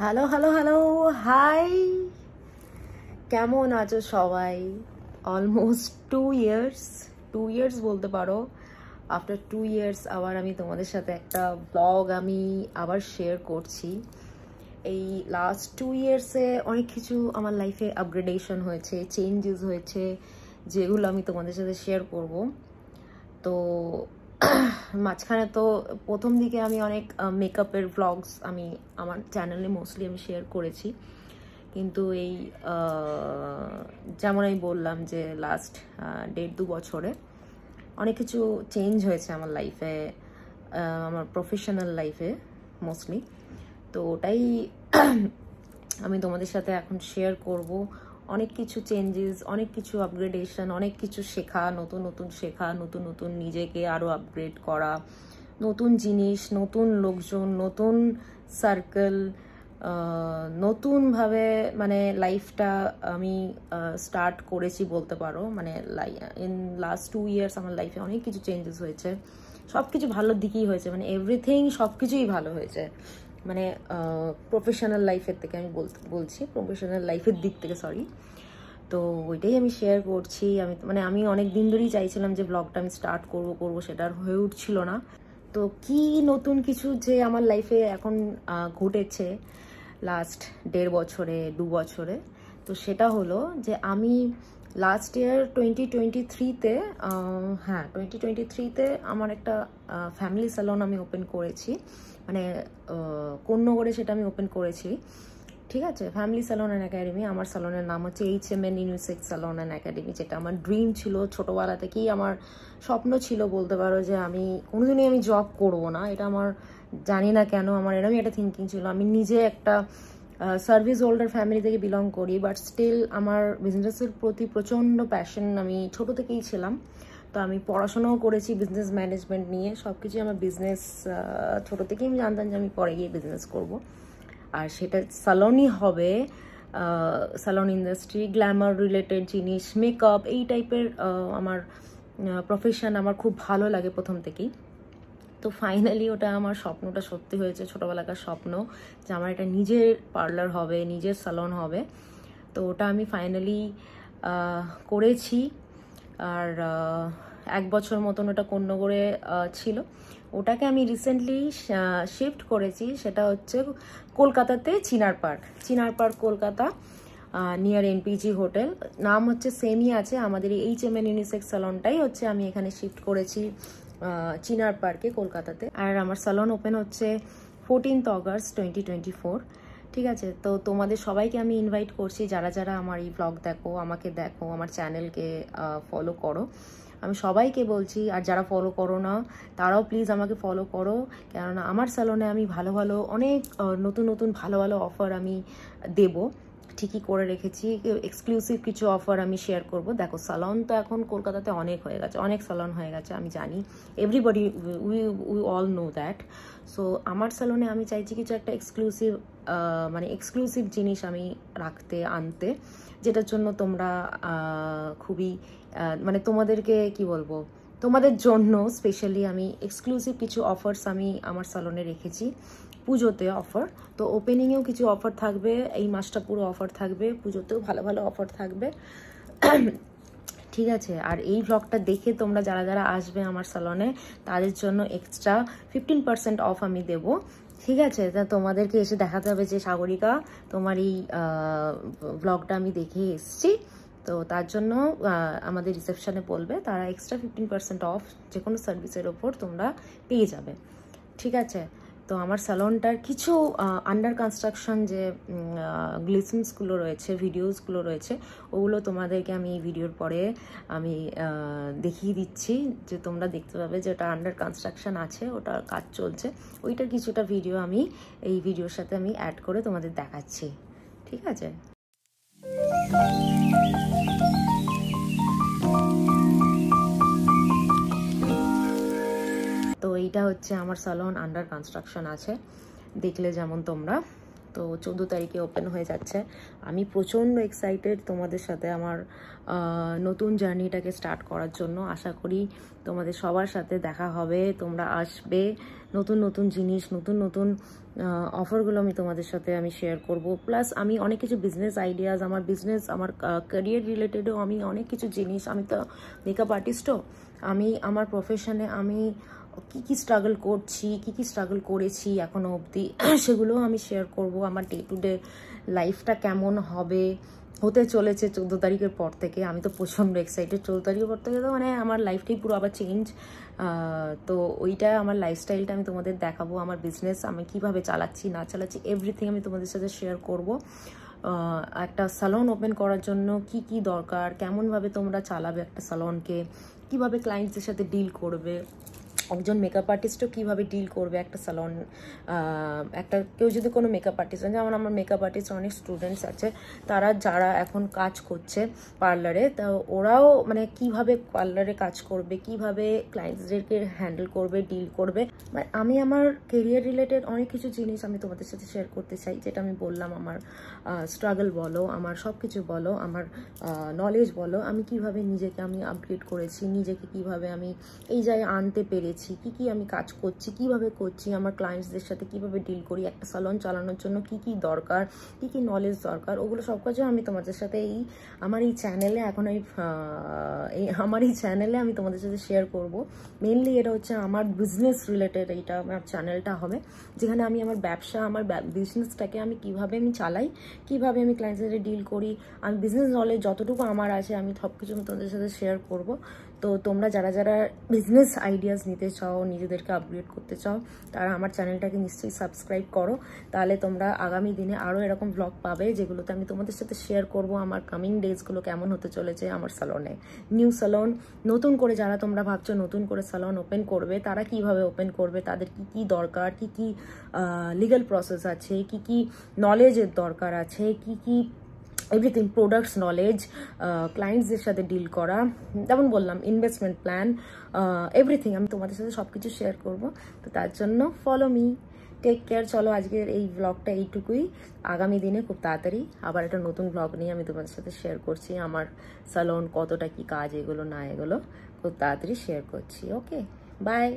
Hello hello hello hi, কেমন আছো সবাই? অলমোস্ট 2 ইয়ার্স বলতে পারো। আফটার 2 ইয়ার্স আবার আমি তোমাদের সাথে একটা ব্লগ আমি আবার শেয়ার করছি। এই লাস্ট 2 ইয়ার্সে অনেক কিছু আমার লাইফে আপগ্রেডেশন হয়েছে, চেঞ্জেস হয়েছে, যেগুলো আমি তোমাদের সাথে শেয়ার করব। তো মাঝখানে তো প্রথম দিকে আমি অনেক মেকআপের ভ্লগস আমি আমার চ্যানেলে মোস্টলি আমি শেয়ার করেছি, কিন্তু এই যেমন আমি বললাম যে লাস্ট 1.5-2 বছরে অনেক কিছু চেঞ্জ হয়েছে আমার লাইফে, আমার প্রফেশনাল লাইফে মোস্টলি। তো ওটাই আমি তোমাদের সাথে এখন শেয়ার করব। অনেক কিছু চেঞ্জেস, অনেক কিছু আপগ্রেডেশন, অনেক কিছু শেখা, নতুন নতুন শেখা, নতুন নতুন নিজেকে আরও আপগ্রেড করা, নতুন জিনিস, নতুন লোকজন, নতুন সার্কেল, নতুনভাবে মানে লাইফটা আমি স্টার্ট করেছি বলতে পারো। মানে ইন লাস্ট 2 ইয়ার্স আমার লাইফে অনেক কিছু চেঞ্জেস হয়েছে, সব কিছু ভালোর দিকেই হয়েছে, মানে এভরিথিং সব কিছুই ভালো হয়েছে। মানে প্রফেশনাল লাইফের থেকে আমি বলছি প্রফেশনাল লাইফের দিক থেকে, সরি। তো ওইটাই আমি শেয়ার করছি। আমি অনেক দিন ধরেই চাইছিলাম যে ব্লগটা আমি স্টার্ট করব, সেটা আর হয়ে উঠছিল না। তো কি নতুন কিছু যে আমার লাইফে এখন ঘটেছে লাস্ট 1.5 বছরে 2 বছরে, তো সেটা হলো যে আমি লাস্ট ইয়ার 2023-তে, হ্যাঁ 2023-তে আমার একটা ফ্যামিলি স্যালন আমি ওপেন করেছি, মানে কোন্নগরে সেটা আমি ওপেন করেছি। ঠিক আছে, ফ্যামিলি স্যালন অ্যান্ড একাডেমি। আমার স্যালনের নাম হচ্ছে HMN unisex salon and academy, যেটা আমার ড্রিম ছিল, ছোটোবেলা থেকেই আমার স্বপ্ন ছিল বলতে পারো, যে আমি কোনোদিনই আমি জব করব না। এটা আমার জানি না কেন আমার এরকমই একটা থিঙ্কিং ছিল। আমি নিজে একটা সার্ভিস হোল্ডার ফ্যামিলি থেকে বিলং করি, বাট স্টিল আমার বিজনেসের প্রতি প্রচণ্ড প্যাশন আমি ছোটো থেকেই ছিলাম। তো আমি পড়াশোনাও করেছি বিজনেস ম্যানেজমেন্ট নিয়ে, সব কিছুই আমার বিজনেস ছোটো থেকেই আমি জানতাম যে আমি পরে গিয়ে বিজনেস করব, আর সেটা স্যালনই হবে, স্যালন ইন্ডাস্ট্রি, গ্ল্যামার রিলেটেড জিনিস, মেকআপ, এই টাইপের আমার প্রফেশন আমার খুব ভালো লাগে প্রথম থেকেই। তো ফাইনালি ওটা আমার স্বপ্নটা সত্যি হয়েছে, ছোটোবেলাকার স্বপ্ন, যে আমার একটা নিজের পার্লার হবে, নিজের স্যালন হবে। তো ওটা আমি ফাইনালি করেছি। আর 1 বছর মতন ওটা কোন্নগরে ছিল। ওটাকে আমি রিসেন্টলি শিফট করেছি, সেটা হচ্ছে কলকাতাতে Chinar park Kolkata, near NPG hotel. নাম হচ্ছে সেমই আছে, আমাদের এই HMN ইউনিসেক্স স্যালনটাই হচ্ছে আমি এখানে শিফট করেছি চিনার পার্কে কলকাতাতে। আর আমার স্যালন ওপেন হচ্ছে 14th অগস্ট 2024। ঠিক আছে, তো তোমাদের সবাইকে আমি ইনভাইট করছি, যারা যারা আমার এই ব্লগ দেখো, আমাকে দেখো, আমার চ্যানেলকে ফলো করো, আমি সবাইকে বলছি। আর যারা ফলো করো না তারাও প্লিজ আমাকে ফলো করো, কেননা আমার স্যালনে আমি ভালো ভালো অনেক নতুন নতুন ভালো ভালো অফার আমি দেব, ঠিকই করে রেখেছি। এক্সক্লুসিভ কিছু অফার আমি শেয়ার করব। দেখো, স্যালন তো এখন কলকাতাতে অনেক হয়ে গেছে, অনেক স্যালন হয়ে গেছে, আমি জানি, everybody we all know that. So আমার স্যালনে আমি চাইছি কিছু একটা এক্সক্লুসিভ, মানে এক্সক্লুসিভ জিনিস আমি আনতে, যেটার জন্য তোমরা খুবই মানে তোমাদেরকে কি বলবো, তোমাদের জন্য স্পেশালি আমি এক্সক্লুসিভ কিছু অফার্স আমি আমার স্যালনে রেখেছি। পুজোতে অফার, তো ওপেনিংয়েও কিছু অফার থাকবে, এই মাসটা পুরো অফার থাকবে, পুজোতেও ভালো ভালো অফার থাকবে। ঠিক আছে, আর এই ব্লগটা দেখে তোমরা যারা যারা আসবে আমার স্যালনে, তাদের জন্য এক্সট্রা 15% অফ আমি দেবো। ঠিক আছে, তা তোমাদেরকে এসে দেখাতে হবে যে সাগরিকা, তোমার এই ব্লগটা আমি দেখে এসছি, তো তার জন্য আমাদের রিসেপশনে বলবে, তারা এক্সট্রা 15% অফ যে কোনো সার্ভিসের ওপর তোমরা পেয়ে যাবে। ঠিক আছে, তো আমার স্যালনটার কিছু আন্ডার কনস্ট্রাকশন যে গ্লিসিংসগুলো রয়েছে, ভিডিওসগুলো রয়েছে, ওগুলো তোমাদেরকে আমি এই ভিডিওর পরে আমি দেখিয়ে দিচ্ছি, যে তোমরা দেখতে পাবে যে ওটা আন্ডার কনস্ট্রাকশন আছে, ওটার কাজ চলছে, ওইটার কিছুটা ভিডিও আমি এই ভিডিওর সাথে আমি অ্যাড করে তোমাদের দেখাচ্ছি। ঠিক আছে, তো এইটা হচ্ছে আমার স্যালন, আন্ডার কনস্ট্রাকশন আছে, দেখলে যেমন তোমরা। তো 14 তারিখে ওপেন হয়ে যাচ্ছে। আমি প্রচণ্ড এক্সাইটেড তোমাদের সাথে আমার নতুন জার্নিটাকে স্টার্ট করার জন্য। আশা করি তোমাদের সবার সাথে দেখা হবে, তোমরা আসবে, নতুন নতুন জিনিস, নতুন নতুন অফারগুলো আমি তোমাদের সাথে আমি শেয়ার করব। প্লাস আমি অনেক কিছু বিজনেস আইডিয়াস, আমার বিজনেস, আমার ক্যারিয়ার রিলেটেডও আমি অনেক কিছু জিনিস, আমি তো মেকআপ আর্টিস্টও, আমি আমার প্রফেশনে আমি কি স্ট্রাগল করছি, কি স্ট্রাগল করেছি এখনো অবধি, সেগুলোও আমি শেয়ার করব। আমার ডে টু ডে লাইফটা কেমন হতে চলেছে 14 তারিখের পর থেকে। আমি তো প্রচণ্ড এক্সাইটেড। 14 তারিখের পর থেকে তো মানে আমার লাইফটাই পুরো আবার চেঞ্জ। তো ওইটা আমার লাইফস্টাইলটা আমি তোমাদের দেখাবো, আমার বিজনেস আমি কিভাবে চালাচ্ছি না চালাচ্ছি এভরিথিং আমি তোমাদের সাথে শেয়ার করব। একটা স্যালন ওপেন করার জন্য কি দরকার, কেমনভাবে তোমরা চালাবে একটা স্যালনকে, কিভাবে ক্লায়েন্টসদের সাথে ডিল করবে, একজন মেকআপ আর্টিস্টও কীভাবে ডিল করবে একটা স্যালন, একটা কেউ যদি কোনো মেকআপ আর্টিস্ট, যেমন আমার মেকআপ আর্টিস্ট অনেক স্টুডেন্টস আছে, তারা যারা এখন কাজ করছে পার্লারে, তা ওরাও মানে কিভাবে পার্লারে কাজ করবে, কিভাবে ক্লায়েন্টসদেরকে হ্যান্ডেল করবে, ডিল করবে। মানে আমি আমার কেরিয়ার রিলেটেড অনেক কিছু জিনিস আমি তোমাদের সাথে শেয়ার করতে চাই, যেটা আমি বললাম আমার স্ট্রাগল বলো, আমার সব কিছু বলো, আমার নলেজ বলো, আমি কিভাবে নিজেকে আমি আপগ্রেড করেছি, নিজেকে কিভাবে আমি এই জায়গায় আনতে পেরেছি, কি আমি কাজ করছি, কিভাবে করছি, আমার ক্লায়েন্টসদের সাথে কিভাবে ডিল করি, একটা স্যালন চালানোর জন্য কি দরকার, কি নলেজ দরকার, ওগুলো সব কিছু আমি তোমাদের সাথে আমার এই চ্যানেলে এখন আমার এই চ্যানেলে আমি তোমাদের সাথে শেয়ার করব। মেনলি এটা হচ্ছে আমার বিজনেস রিলেটেড, এইটা আমার চ্যানেলটা হবে, যেখানে আমি আমার ব্যবসা, আমার বিজনেসটাকে আমি কিভাবে আমি চালাই, কিভাবে আমি ক্লায়েন্টসের সাথে ডিল করি, আমি বিজনেস নলেজ যতটুকু আমার আছে আমি সব কিছু আমি তোমাদের সাথে শেয়ার করব। তো তোমরা যারা বিজনেস আইডিয়াস নিতে চাও, নিজেদেরকে আপগ্রেড করতে চাও, তারা আমার চ্যানেলটাকে নিশ্চয়ই সাবস্ক্রাইব করো। তাহলে তোমরা আগামী দিনে আরও এরকম ব্লগ পাবে, যেগুলোতে আমি তোমাদের সাথে শেয়ার করব আমার কামিং ডেজগুলো কেমন হতে চলেছে আমার স্যালনে। নিউ স্যালন নতুন করে যারা তোমরা ভাবছো নতুন করে স্যালন ওপেন করবে, তারা কিভাবে ওপেন করবে, তাদের কি দরকার, কি লিগ্যাল প্রসেস আছে, কি নলেজের দরকার আছে, কি এভরিথিং, প্রোডাক্টস নলেজ, ক্লায়েন্টসদের সাথে ডিল করা, যেমন বললাম ইনভেস্টমেন্ট প্ল্যান, এভরিথিং আমি তোমাদের সাথে সব কিছু শেয়ার করবো। তো তার জন্য ফলো মি, টেক কেয়ার। চলো আজকের এই ব্লগটা এইটুকুই। আগামী দিনে খুব তাড়াতাড়ি আবার একটা নতুন ব্লগ নিয়ে আমি তোমাদের সাথে শেয়ার করছি, আমার স্যালন কতটা কি কাজ, এগুলো না এগুলো খুব তাড়াতাড়ি শেয়ার করছি। ওকে, বাই।